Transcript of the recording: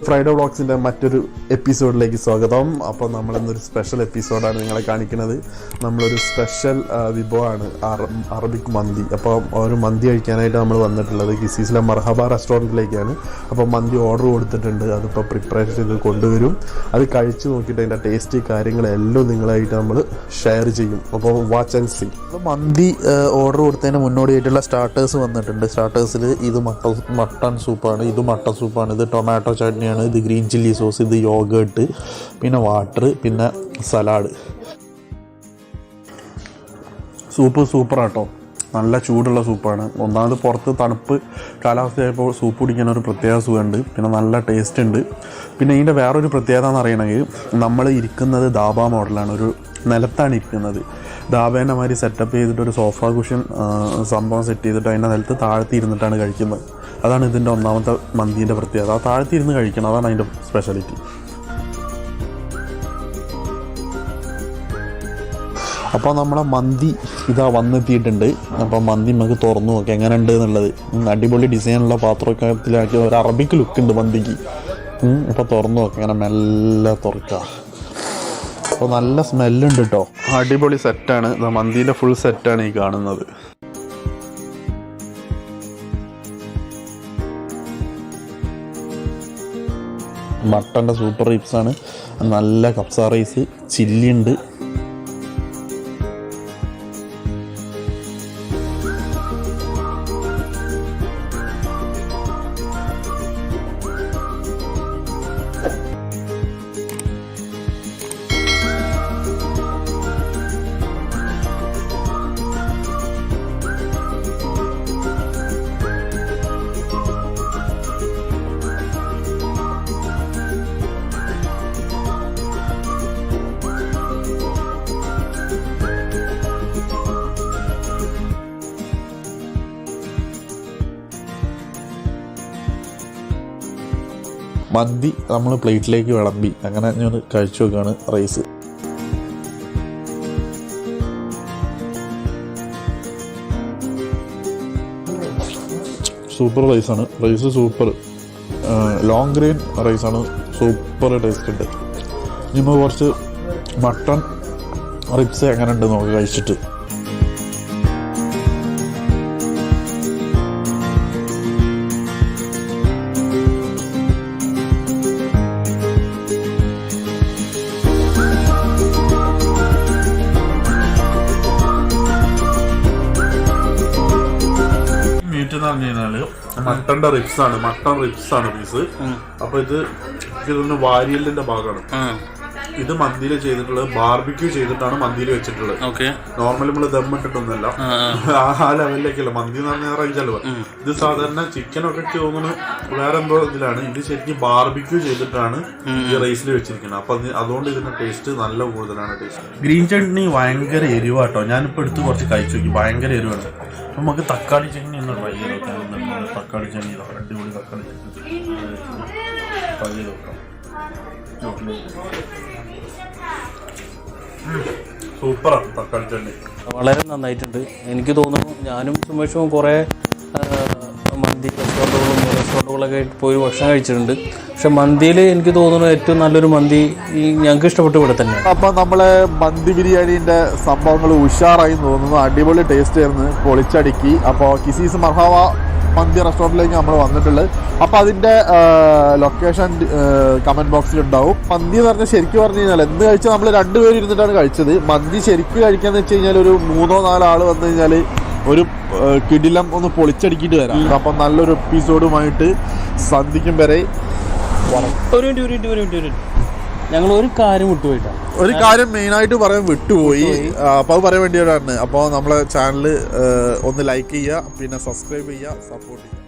Friday വ്ളോഗ്സിൻ്റെ മറ്റൊരു എപ്പിസോഡിലേക്ക് സ്വാഗതം. അപ്പോൾ നമ്മളിന്നൊരു സ്പെഷ്യൽ എപ്പിസോഡാണ് നിങ്ങളെ കാണിക്കുന്നത്. നമ്മളൊരു സ്പെഷ്യൽ വിഭവമാണ് അറബിക് മന്തി. അപ്പോൾ ഒരു മന്തി കഴിക്കാനായിട്ട് നമ്മൾ വന്നിട്ടുള്ളത് കിസീസിലെ മർഹബ റെസ്റ്റോറൻറ്റിലേക്കാണ്. അപ്പോൾ മന്തി ഓർഡർ കൊടുത്തിട്ടുണ്ട്. അതിപ്പോൾ പ്രിപ്പറേഷൻ ചെയ്ത് കൊണ്ടുവരും. അത് കഴിച്ച് നോക്കിയിട്ട് അതിൻ്റെ ടേസ്റ്റ് കാര്യങ്ങളെല്ലാം നിങ്ങളായിട്ട് നമ്മൾ ഷെയർ ചെയ്യും. അപ്പോൾ വാച്ച് ആൻഡ് സീ. മന്തി ഓർഡർ കൊടുത്തതിന് മുന്നോടിയായിട്ടുള്ള സ്റ്റാർട്ടേഴ്സ് വന്നിട്ടുണ്ട്. സ്റ്റാർട്ടേഴ്സിൽ ഇത് മട്ടൺ സൂപ്പാണ്, ഇത് മട്ടൺ സൂപ്പാണ്, ഇത് ടൊമാറ്റോ ചട്നിയാണ്, ഇത് ഗ്രീൻ ചില്ലി സോസ്, ഇത് യോഗേർട്ട്, പിന്നെ വാട്ടർ, പിന്നെ സലാഡ്. സൂപ്പറാട്ടോ, നല്ല ചൂടുള്ള സൂപ്പാണ്. ഒന്നാമത് പുറത്ത് തണുപ്പ് കാലാവസ്ഥയായപ്പോൾ സൂപ്പ് കുടിക്കാൻ ഒരു പ്രത്യേക സുഖമുണ്ട്. പിന്നെ നല്ല ടേസ്റ്റ് ഉണ്ട്. പിന്നെ ഇതിൻ്റെ വേറൊരു പ്രത്യേകത എന്ന് പറയണമെങ്കിൽ നമ്മൾ ഇരിക്കുന്നത് ദാബ മോഡലാണ്. ഒരു നിലത്താണ് ഇരിക്കുന്നത്. ദാബേൻ്റെ മാതിരി സെറ്റപ്പ് ചെയ്തിട്ട് ഒരു സോഫ കുഷൻ സംഭവം സെറ്റ് ചെയ്തിട്ട് അതിൻ്റെ നിലത്ത് താഴ്ത്തി ഇരുന്നിട്ടാണ് കഴിക്കുന്നത്. അതാണ് ഇതിൻ്റെ ഒന്നാമത്തെ മന്തീൻ്റെ പ്രത്യേകത. ആ താഴ്ത്തി ഇരുന്ന് കഴിക്കണം, അതാണ് അതിൻ്റെ സ്പെഷ്യാലിറ്റി. അപ്പോൾ നമ്മളെ മന്തി ഇതാ വന്നെത്തിയിട്ടുണ്ട്. അപ്പോൾ മന്തി നമുക്ക് തുറന്നു നോക്കാം എങ്ങനെ ഉണ്ട് എന്നുള്ളത്. അടിപൊളി ഡിസൈനുള്ള പാത്രത്തിലാക്കി ഒരു അറബിക്ക് ലുക്ക് ഉണ്ട് മന്തിക്ക്. അപ്പോൾ തുറന്നു നോക്കാം, ഇങ്ങനെ മെല്ലെ തുറക്കുക. അപ്പോൾ നല്ല സ്മെല്ലുണ്ട് കേട്ടോ, അടിപൊളി സെറ്റാണ്. മന്തീൻ്റെ ഫുൾ സെറ്റാണ് ഈ കാണുന്നത്. മട്ടൻ്റെ സൂപ്പർ റിബ്സാണ്, നല്ല കപ്സ റൈസ്, ചില്ലി ഉണ്ട്. മന്തി നമ്മൾ പ്ലേറ്റിലേക്ക് വിളമ്പി, അങ്ങനെ ഞാൻ കഴിച്ചു നോക്കുകയാണ് റൈസ്. സൂപ്പർ റൈസാണ്, റൈസ് സൂപ്പർ, ലോങ് ഗ്രെയിൻ റൈസാണ്, സൂപ്പർ ടേസ്റ്റ് ഉണ്ട്. ഇനിയിപ്പോൾ കുറച്ച് മട്ടൺ റിബ്സ് എങ്ങനെ ഉണ്ട് നോക്കി കഴിച്ചിട്ട്. മട്ടന്റെ റിബ്സാണ്, മട്ടൺ റിബ്സാണ് പീസ്. അപ്പൊ ഇത് വാരിയലിന്റെ ഭാഗമാണ്. ഇത് മന്തിയിൽ ചെയ്തിട്ടുള്ളത് ബാർബിക്യൂ ചെയ്തിട്ടാണ് മന്തിയിൽ വെച്ചിട്ടുള്ളത്. നോർമലി നമ്മള് ദം ഇട്ടിട്ടൊന്നുമല്ല, ആ ലെവലിലേക്കല്ല. മന്തി എന്ന് പറഞ്ഞാൽ റേഞ്ചല്ലോ. ഇത് സാധാരണ ചിക്കനൊക്കെ തോന്നുന്നു വേറെ എന്തോ ഇതിലാണ്. ഇത് ശരിക്കും ബാർബിക്യൂ ചെയ്തിട്ടാണ് ഈ റൈസിൽ വെച്ചിരിക്കുന്നത്. അപ്പൊ അതുകൊണ്ട് ഇതിന്റെ ടേസ്റ്റ് നല്ല കൂടുതലാണ്. ടേസ്റ്റ് ഗ്രീൻ ചട്നി ഭയങ്കര എരിവാട്ടോ. ഞാനിപ്പോ എടുത്ത് കുറച്ച് കഴിച്ചു നോക്കി, ഭയങ്കര എരിവാണ്. നമുക്ക് തക്കാളി ചട്നി ഒന്ന് ട്രൈ ചെയ്ത് നോക്കാം. തക്കാളി ചട്നി അടിപൊളി തക്കാളി ചട്നി ട്രൈ ചെയ്ത് നോക്കാം. സൂപ്പറാണ് തക്കാളി ചട്നി, വളരെ നന്നായിട്ടുണ്ട്. എനിക്ക് തോന്നുന്നു ഞാനും സുമേഷും കുറേ മന്തി റെസ്റ്റോറൻറ്റുകളൊക്കെ പോയി ഭക്ഷണം കഴിച്ചിട്ടുണ്ട്. പക്ഷെ മന്തിയിൽ എനിക്ക് തോന്നുന്നു ഏറ്റവും നല്ലൊരു മന്തി ഞങ്ങൾക്ക് ഇഷ്ടപ്പെട്ടു ഇവിടെ തന്നെ. അപ്പം നമ്മളെ മന്തി ബിരിയാണീൻ്റെ സംഭവങ്ങൾ ഉഷാറായി തോന്നുന്നു. അടിപൊളി ടേസ്റ്റ് ആയിരുന്നു, പൊളിച്ചടുക്കി. അപ്പോൾ കിസീസ് മർഹബ മന്തി റെസ്റ്റോറൻറ്റിലേക്ക് നമ്മൾ വന്നിട്ടുള്ളത്. അപ്പോൾ അതിൻ്റെ ലൊക്കേഷൻ കമൻറ്റ് ബോക്സിൽ ഉണ്ടാവും. മന്തി എന്ന് പറഞ്ഞാൽ ശരിക്കും പറഞ്ഞു കഴിഞ്ഞാൽ എന്ത് കഴിച്ചാൽ നമ്മൾ 2 പേര് ഇരുന്നിട്ടാണ് കഴിച്ചത്. മന്തി ശരിക്കും കഴിക്കാന്ന് വെച്ച് കഴിഞ്ഞാൽ ഒരു 3-4 ആൾ വന്നു കഴിഞ്ഞാൽ ഒരു കിടിലം ഒന്ന് പൊളിച്ചടുക്കിയിട്ട് വരാം. അപ്പം നല്ലൊരു എപ്പിസോഡുമായിട്ട് സന്ധിക്കും വരെ. ഞങ്ങൾ ഒരു കാര്യം വിട്ടുപോയിട്ടാണ്, ഒരു കാര്യം മെയിനായിട്ട് പറയാൻ വിട്ടുപോയി. അപ്പോൾ അത് പറയാൻ വേണ്ടിയിട്ടാണ്. അപ്പോൾ നമ്മളെ ചാനൽ ഒന്ന് ലൈക്ക് ചെയ്യുക, പിന്നെ സബ്സ്ക്രൈബ് ചെയ്യുക, സപ്പോർട്ട് ചെയ്യുക.